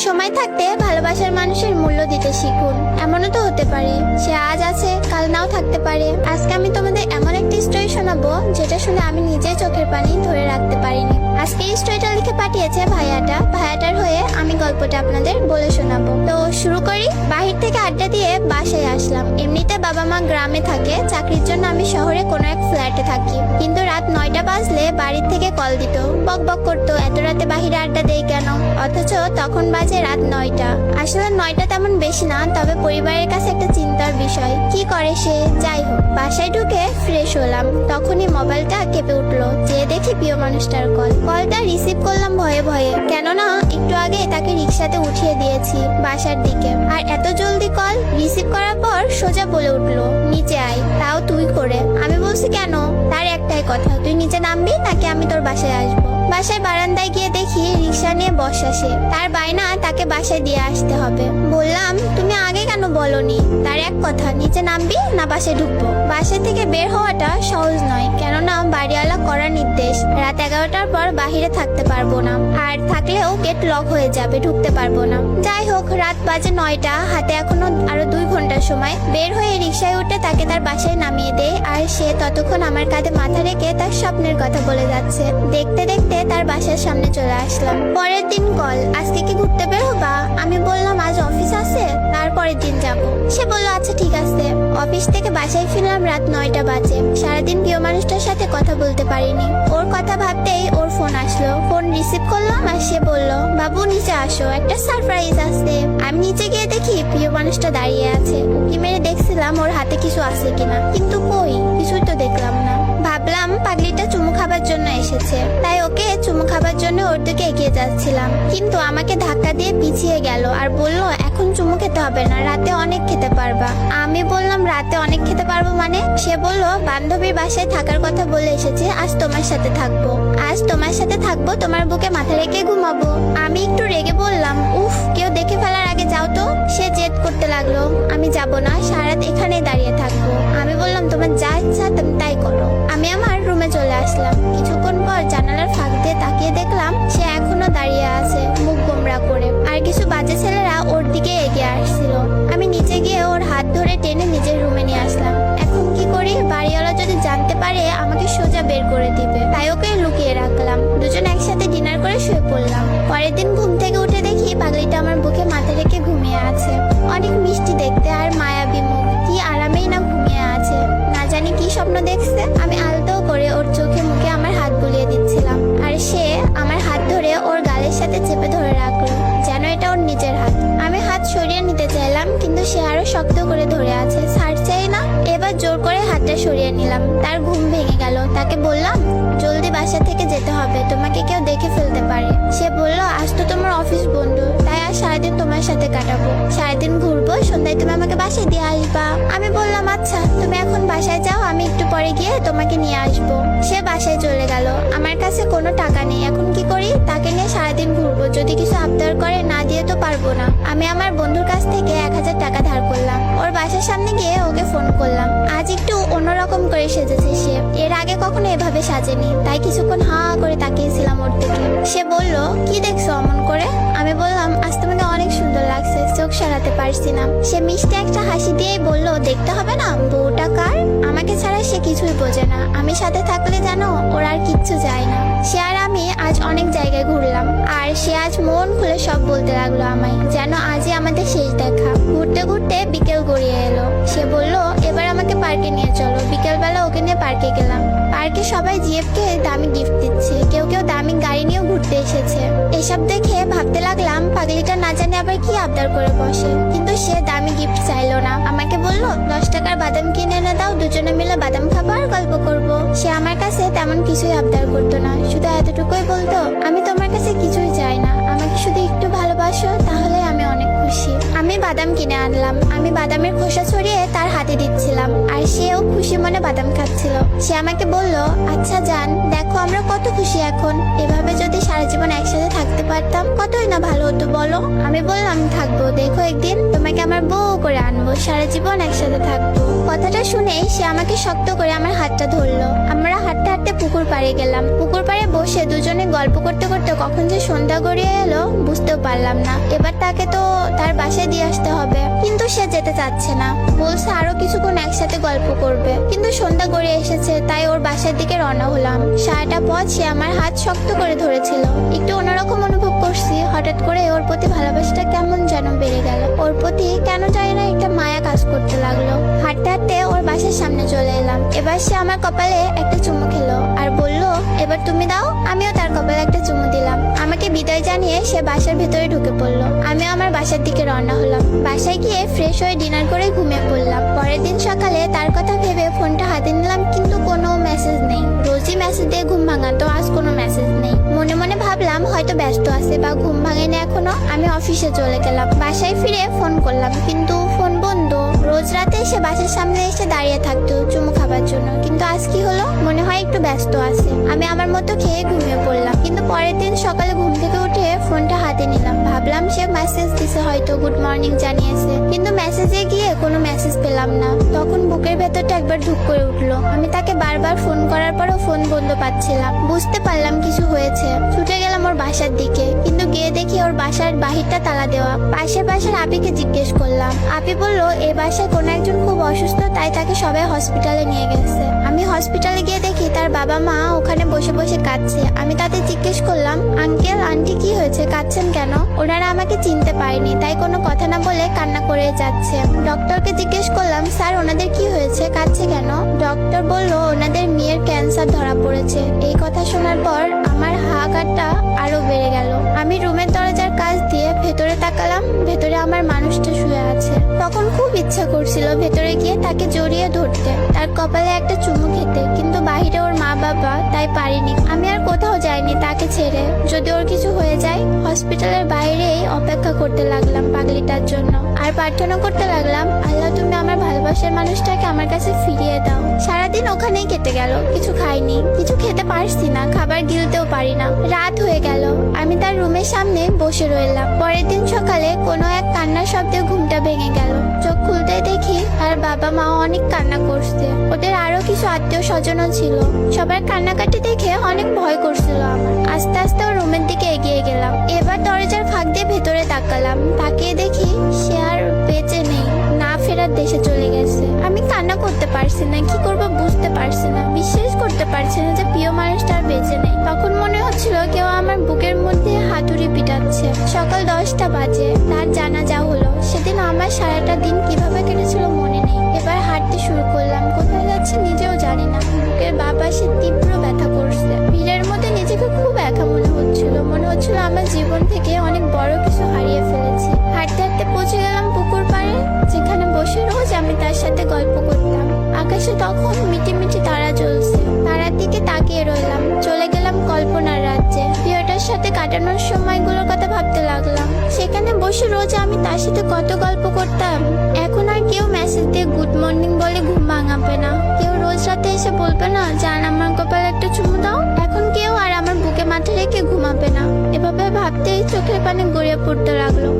সময় থাকতে ভালোবাসার মানুষের মূল্য দিতে শিখুন। এমনও তো হতে পারে সে আজ আছে কাল নাও থাকতে পারে। আজকে আমি তোমাদের এমন একটি স্টোরি শোনাবো যেটা শুনে আমি নিজে চোখের পানি ধরে রাখতে পারিনি। আজকে এই স্টোরিটা লিখে পাঠিয়েছে ভাইয়াটার হয়ে আমি গল্পটা আপনাদের বলে শোনাবো। তো শুরু করি। বাহির থেকে আড্ডা দিয়ে বাসায় আসলাম। এমনিতে বাবা মা গ্রামে থাকে, চাকরির জন্য আমি শহরে কোনো এক ফ্ল্যাটে থাকি। কিন্তু রাত 9টা বাজলে বাড়ির থেকে কল দিত, বক বক করতো এত রাতে বাহিরে আড্ডা দেই কেন, অথচ তখন বাজে রাত 9টা। আসলে 9টা তেমন বেশি না, তবে পরিবারের কাছে একটা চিন্তার বিষয়। কি করে সে? যাই হোক, বাসায় ঢুকে ফ্রেশ হলাম, তখনই মোবাইলটা কেঁপে উঠলো। যে দেখি প্রিয় মানুষটার কলটা রিসিভ করলাম ভয়ে ভয়ে, কেননা একটু আগে তাকে রিক্সাতে উঠিয়ে দিয়েছি বাসার দিকে। আর এত জলদি কল রিসিভ করার পর সোজা বলে উঠলো, নিচে আয়, তাও তুই করে। আমি বলছি কেন? তার একটাই কথা, তুই নিচে নামবি নাকি আমি তোর বাসায় আসবো। বাসায় বারান্দায় গিয়ে দেখি রিক্সা নিয়ে বসা সে। তার বায়না তাকে বাসায় দিয়ে আসতে হবে। বললাম, তুমি আগে কেন বলনি? তার এক কথা, নিচে নামবি না বাসায় ঢুকবো। বাসা থেকে বের হওয়াটা সহজ নয়, কেননা বাড়িওয়ালা করা নির্দেশ রাত 11টার পর বাহিরে থাকতে পারবো না, আর থাকলেও গেট লক হয়ে যাবে, ঢুকতে পারবো না। যাই হোক, রাত বাজে 9টা, হাতে এখনো আরো 2 ঘন্টার সময়। বের হয়ে রিক্সায় উঠে তাকে তার বাসায় নামিয়ে দেয়, আর সে ততক্ষণ আমার কাঁধে মাথা রেখে তার স্বপ্নের কথা বলে যাচ্ছে। দেখতে দেখতে তার বাসার সামনে চলে আসলাম। পরের দিন কল, আজকে কি ঘুরতে বের হবা? আমি বললাম আজ অফিস আছে, তারপরের দিন যাব। সে বলল আচ্ছা ঠিক আছে। অফিস থেকে বাসায় ফিরলাম রাত 9টা বাজে। সারাদিন প্রিয় মানুষটার সাথে কথা বলতে পারিনি। ওর কথা ভাবতেই ওর ফোন আসলো। ফোন রিসিভ করলাম আর সে বলল, বাবু নিচে আসো, একটা সারপ্রাইজ আছে। আমি নিচে গিয়ে দেখি প্রিয় মানুষটা দাঁড়িয়ে আছে। উকি মেরে দেখছিলাম ওর হাতে কিছু আছে কিনা, কিন্তু কই, কিছুই তো দেখলাম না। ভাবলাম পাগলিটা চুমু খাবার জন্য এসেছে, তাই ওকে চুমু খাবার জন্য ওর দিকে এগিয়ে যাচ্ছিলাম, কিন্তু আমাকে ধাক্কা দিয়ে পিছিয়ে গেল আর বলল, এখন চুমু খেতে হবে না, রাতে অনেক খেতে পারবা। আমি বললাম, রাতে অনেক খেতে পারবো মানে? সে বলল, বান্ধবীর বাসায় থাকার কথা বলে এসেছে, আজ তোমার সাথে থাকবো। আজ তোমার সাথে থাকবো, তোমার বুকে মাথা রেখে ঘুমাবো। আমি একটু রেগে বললাম, উফ, কেউ দেখে ফেলার আগে যাও তো। সে জেদ করতে লাগলো, আমি যাব না, সারারাত এখানেই দাঁড়িয়ে থাকবো। আমি বললাম, তোমার যা ইচ্ছা তুমি তাই করো। আমি আমার রুমে চলে আসলাম। কিছুক্ষণ পর জানালার ফাঁক দিয়ে তাকিয়ে দেখলাম সে এখনো দাঁড়িয়ে আছে, মুখ গোমড়া করে, আর কিছু বাজে ছেলেরা ওর দিকে এগিয়ে আসছিল। আমি নিচে গিয়ে ওর হাত ধরে টেনে নিজের রুমে নিয়ে আসলাম। এখন কি করি? বাড়িওয়ালা যদি জানতে পারে আমাকে সোজা বের করে দিবে, তাই ওকে লুকিয়ে রাখলাম। দুজন একসাথে ডিনার করে শুয়ে পড়লাম। পরের দিন ঘুম থেকে উঠে দেখি পাগলিটা আমার বুকে মাথা রেখে ঘুমিয়ে আছে। অনেক মিষ্টি দেখতে আর মায়াবী মুখ, কি আরামেই না ঘুমিয়ে আছে। না জানি কি স্বপ্ন দেখছে। আমি আলতো করে ওর চোখে মুখে আমার হাত বুলিয়ে দিচ্ছিলাম, আর সে আমার হাত ধরে ওর গালের সাথে চেপে ধরে রাখলো, যেন এটা ওর নিজের হাত। আমি হাত সরিয়ে নিতে চাইলাম, কিন্তু সে আরো শক্ত করে ধরে আছে, ছাড়ছেই না। এবার জোর করে হাতটা সরিয়ে নিলাম। তার ঘুম ভেঙে গেল। তাকে বললাম, জলদি বাসা থেকে যেতে হবে, তোমাকে কেউ দেখে ফেলতে পারে। সে বলল, আজ তো তোমার অফিস বন্ধ, তাই আজ সারাদিন তোমার সাথে কাটাবো, সারাদিন ঘুরবো, সন্ধ্যায় তুমি আমাকে বাসায় দিয়ে আসবা। আমি বললাম, আচ্ছা তুমি এখন বাসায় যাও, আমি একটু পরে গিয়ে তোমাকে নিয়ে আসবো। সে বাসায় চলে গেল। আমার কাছে কোনো টাকা নেই, এখন কি করি? তাকে নিয়ে সারাদিন ঘুরবো, যদি কিছু আবদার করে না দিয়ে তো পারবো না। আমি আমার বন্ধুর কাছ থেকে 1000 টাকা ধার করলাম। ওর বাসার সামনে গিয়ে ওকে ফোন করলাম। আজ একটু অন্যরকম করে সেজেছে সে, এর আগে কখনো এভাবে সাজেনি, তাই কিছুক্ষণ হা করে তাকিয়েছিলাম ওর দিকে। সে বলল, কি দেখছো অমন করে? আমি বললাম, আজ তোমাকে অনেক সুন্দর লাগছে, চোখ সরাতে পারছি না। সে মিষ্টি একটা হাসি দিয়েই বলল, দেখতে হবে না, বউটা কার? আমাকে ছাড়া সে কিছুই বোঝে না। আমি সাথে থাকলে জানো ওর আর কিচ্ছু যায় না। সে আর আমি আজ অনেক জায়গায় ঘুরলাম, আর সে আজ মন খুলে সব বলতে লাগলো আমায়, যেন আজই আমাদের শেষ দেখা। ঘুরতে ঘুরতে বিকেল গড়িয়ে এলো। সে বলল, এবার আমাকে পার্কে নিয়ে চলো। বিকেলবেলা ওকে নিয়ে পার্কে গেলাম। পার্কে সবাই জিএফকে দামি গিফট দিচ্ছে, কেউ কেউ দামি গাড়ি নিয়েও ঘুরতে এসেছে। এসব দেখে ভাবতে লাগলাম, পাগলিটা না জানে আবার কি আবদার করে বসে। কিন্তু সে দামি গিফট চাইলো না, আমাকে বলল, 10 টাকার বাদাম কিনে এনে দাও, দুজনে মিলে বাদাম খাবো আর গল্প করবো। সে আমার কাছে তেমন কিছুই আবদার করতো না, শুধু এতটুকুই বলতো, আমি তোমার কাছে কিছুই চাই না, আমাকে শুধু একটু ভালোবাসো, তাহলে আমি অনেক খুশি। আমি বাদাম কিনে আনলাম। আমি বাদামের খোসা ছড়িয়ে তার হাতে দিচ্ছিলাম, আর সেও খুশি মনে বাদাম খাচ্ছিল। সে আমাকে বলল, আচ্ছা জান, দেখো আমরা কত খুশি এখন, এভাবে যদি সারা জীবন একসাথে থাকতে পারতাম কতই না ভালো হতো বলো। আমি বললাম, থাকবো, দেখো একদিন তোমার তোমাকে আমার বউ করে আনবো, সারা জীবন একসাথে থাকবো। কথাটা শুনেই সে আমাকে শক্ত করে আমার হাতটা ধরলো। আমরা হাঁটতে হাঁটতে পুকুর পাড়ে গেলাম। পুকুর পাড়ে বসে দুজনে গল্প করতে করতে কখন যে সন্ধ্যা গড়িয়ে এলো বুঝতেও পারলাম না। এবার তাকে তো তার বাসায় দিয়ে আসতে হবে, কিন্তু সে যেতে চাচ্ছে না। বলছে আরো কিছুক্ষণ একসাথে গল্প করবে, কিন্তু সন্ধ্যা গড়িয়ে এসেছে, তাই ওর বাসার দিকে রওনা হলাম। সারাটা পথ সে আমার হাত শক্ত করে ধরেছিল। একটু অন্যরকম অনুভব করছি। হঠাৎ করে ওর প্রতি ভালোবাসাটা কেমন যেন বেড়ে গেল। ওর প্রতি কেন জানি না একটা মায়া কাজ করতে লাগলো। হাঁটতে হাঁটতে ওর বাসার সামনে চলে এলাম। এবার সে আমার কপালে একটা চুমু খেলো আর বলল, এবার তুমি দাও। আমিও তার কপালে একটা চুমু দিলাম। আমাকে বিদায় জানিয়ে সে বাসার ভেতরে ঢুকে পড়লো। আমিও আমার বাসার দিকে রওনা হলাম। বাসায় গিয়ে ফ্রেশ হয়ে ডিনার করে ঘুমিয়ে পড়লাম। পরের দিন সকালে তার কথা ভেবে ফোনটা হাতে নিলাম, কিন্তু কোনো মেসেজ নেই। রোজই মেসেজ দিয়ে ঘুম ভাঙাতো, আজ কোনো মেসেজ নেই। মনে মনে ভাবলাম হয়তো ব্যস্ত আছে বা ঘুম ভাঙেনি এখনো। আমি অফিসে চলে গেলাম। বাসায় ফিরে ফোন করলাম, কিন্তু ফোন বন্ধ। রোজ রাতে সে বাসার সামনে এসে দাঁড়িয়ে থাকতো চুমু খাবার জন্য, কিন্তু আজ কি হলো? মনে হয় একটু ব্যস্ত আছে। আমি আমার মতো খেয়ে ঘুমিয়ে পড়লাম। কিন্তু পরের দিন সকালে ঘুম থেকে উঠে ফোনটা হাতে নিলাম। ভাবলাম সে মেসেজ দিছে, হয়তো গুড মর্নিং জানিয়েছে, কিন্তু মেসেজে গিয়ে কোনো মেসেজ পেলাম না। তখন বুকের ভেতরটা একবার ধুক করে উঠলো। আমি তাকে বারবার ফোন করার পরও ফোন বন্ধ পাচ্ছিলাম। বুঝতে পারলাম কিছু হয়েছে। ছুটে গেলাম ওর বাসার দিকে, কিন্তু গিয়ে দেখি ওর বাসার বাহিরটা তালা দেওয়া। পাশের বাসার আপিকে জিজ্ঞেস করলাম। আপি বলল এই বাসায় কোনো একজন খুব অসুস্থ, তাই তাকে সবাই হসপিটালে নিয়ে গেছে। আমি হসপিটালে গিয়ে দেখি তার বাবা মা ওখানে বসে বসে কাঁদছে। আমি তাদের জিজ্ঞেস করলাম, আঙ্কেল আন্টি কি হয়েছে, কাঁদছেন কেন? ওনারা আমাকে চিনতে পারেনি, তাই কোনো কথা না বলে কান্না করে যাচ্ছে। ডক্টরকে জিজ্ঞেস করলাম, স্যার ওনাদের কি হয়েছে, কাঁদছে কেন? ডক্টর বলল ওনাদের মেয়ের ক্যান্সার ধরা পড়েছে। এই কথা শোনার পর আমার হাহাকারটা আরো বেড়ে গেল। আমি রুমের দরজার কাছ দিয়ে ভেতরে তাকালাম। ভেতরে আমার মানুষটা শুয়ে আছে। তখন খুব ইচ্ছা করছিল ভেতরে গিয়ে তাকে জড়িয়ে ধরতে, তার কপালে একটা চুমু খেতে, কিন্তু বাহিরে ওর মা বাবা, তাই পারিনি। আমি আর কোথাও যাইনি তাকে ছেড়ে। যদি ওর কিছু হয়ে যায়, হসপিটালের বাইরেই অপেক্ষা করতে লাগলাম পাগলিটার জন্য। আর প্রার্থনা করতে লাগলাম, আল্লাহ তুমি আমার ভালোবাসার মানুষটাকে আমার কাছে ফিরিয়ে দাও। সারাদিন ওখানেই কেটে গেল। কিছু খাইনি, কিছু খেতে পারছি না, খাবার গিলতেও পারি না। রাত হয়ে গেল। আমি তার রুমের সামনে বসে রইলাম। পরের দিন সকালে কোনো এক কান্নার শব্দে ঘুমটা ভেঙে গেল। চোখ খুলতে দেখি আর বাবা মা অনেক কান্না করছে। ওদের আরো কিছু আত্মীয় স্বজনও ছিল। সবার কান্নাকাটি দেখে অনেক ভয় করছিল আমার। আস্তে আস্তে ওর রুমের দিকে এগিয়ে গেলাম। এবার দরজার ফাঁক দিয়ে ভেতরে তাকালাম। তাকিয়ে দেখি সে আর বেঁচে নেই, না ফেরার দেশে চলে গেছে। আমি কান্না করতে পারছি না, কি করবো বুঝতে পারছি না। বিশ্বাস করতে পারছি না যে প্রিয় মানুষটা আর বেঁচে নেই। তখন মনে হচ্ছিল কেউ আমার বুকের মধ্যে হাতুড়ি পিটাচ্ছে। সকাল 10টা বাজে তার জানাজা হলো। সেদিন আমার সারাটা দিন কিভাবে কেটেছিল মনে নেই। এবার হাঁটতে শুরু করলাম। কোথায় যাচ্ছে নিজেও জানি না। বুকের বাঁ পাশে তীব্র ব্যথা করছে। ভিড়ের মধ্যে নিজেকে খুব একা মনে হচ্ছিল। মনে হচ্ছিল আমার জীবন থেকে অনেক বড় কিছু হারিয়ে ফেলেছি। হাঁটতে হাঁটতে পৌঁছে গেলাম পুকুর পাড়ে, যেখানে বসে রোজ আমি তার সাথে গল্প করতাম। আকাশে তখন মিটি মিটি তারা জ্বলছে। তারার দিকে তাকিয়ে রইলাম। চলে গেলাম কল্পনার রাজ্যে। প্রিয়টার সাথে কাটানোর সময়গুলোর কথা ভাবতে লাগলাম। সেখানে বসে রোজ আমি তার সাথে কত গল্প করতাম। এখন আর কেউ মেসেজ দিয়ে গুড মর্নিং বলে ঘুম ভাঙাবে না। কেউ রোজ রাতে এসে বলবে না জান আমার কপালে একটা চুমু দাও। এখন কেউ আর আমার বুকে মাথা রেখে ঘুমাবে না। এভাবে ভাবতেই চোখের পানি গড়িয়ে পড়তে লাগলো।